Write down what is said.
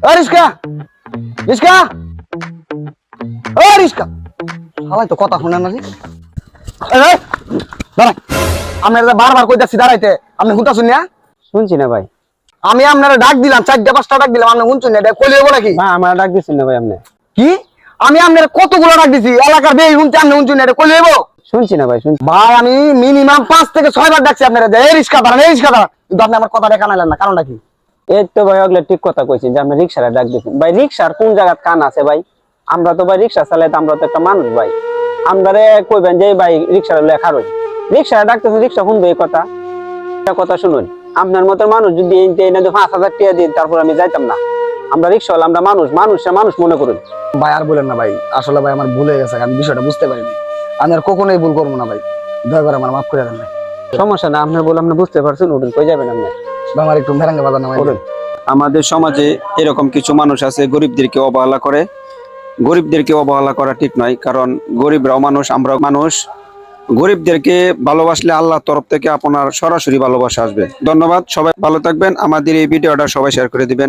ও রিস্কা রিস্কা ও রিস্কা শালাই তো কথা শুনে না রে। এই দাঁড়াই, আপনারা বারবার কইতাছি দাঁড়াইতে, আপনি হুঁতা শুনিয়া? শুনছি না ভাই। আমি আপনারা ডাক দিলাম, 4টা 5টা ডাক দিলাম, আপনি শুনছেন না? এটা কইলে হবো নাকি? ভাই আমার ডাক দিচ্ছেন না ভাই আপনি? কি আমি আপনার কতগুলো ডাক দিছি, এলাকার বেই শুনতে আপনি শুনছেন না? এটা কইলে হবো? শুনছি না ভাই, শুনছি। ভাই আমি মিনিমাম 5 থেকে 6 বার ডাকছি আপনারা, এই রিস্কা দাঁড়ান, এই রিস্কা দাঁড়ান, কিন্তু আপনি আমার কথাটা কানাইলেন না, কারণটা কি? এই তো ভাই ওগুলো ঠিক কথা কইছেন যে আপনি রিক্সাটা ডাক দিচ্ছেন। ভাই রিক্সার কোন জায়গায় কান আছে ভাই? আমরা তো ভাই রিক্সা চালাই, আমরা তো একটা মানুষ ভাই। আমরা কইবেন যে ভাই রিক্সাটা লেখা রই, রিক্সাটা ডাকতেছেন, রিক্সা শুনবে এই কথা? একটা কথা শুনুন, আপনার মতো মানুষ যদি 5,000 টাকা দিন তারপর আমি যাইতাম না। আমরা রিক্সা হল, আমরা মানুষ, মানুষরা মানুষ মনে করুন। ভাই আর বলেন না ভাই, আসলে ভাই আমার ভুল হয়ে গেছে, আমি বিষয়টা বুঝতে পারিনি। আমি আর কখনোই ভুল করবো না ভাই, দয়া করে আমার মাফ করে দেন ভাই। সমস্যা না, আপনার বলে আপনি বুঝতে পারছেন, উঠুন, কই যাবেন আপনি? ভাই আমার একটু মেরাঙ্গা বাজার নামাই দিন। আমাদের সমাজে এরকম কিছু মানুষ আছে গরিবদেরকে অবহেলা করে। গরিবদেরকে অবহেলা করা ঠিক নয়, কারণ গরিবরাও মানুষ, আমরাও মানুষ। গরিবদেরকে ভালোবাসলে আল্লাহর তরফ থেকে আপনার সরাসরি ভালোবাসা আসবে। ধন্যবাদ, সবাই ভালো থাকবেন। আমাদের এই ভিডিওটা সবাই শেয়ার করে দিবেন।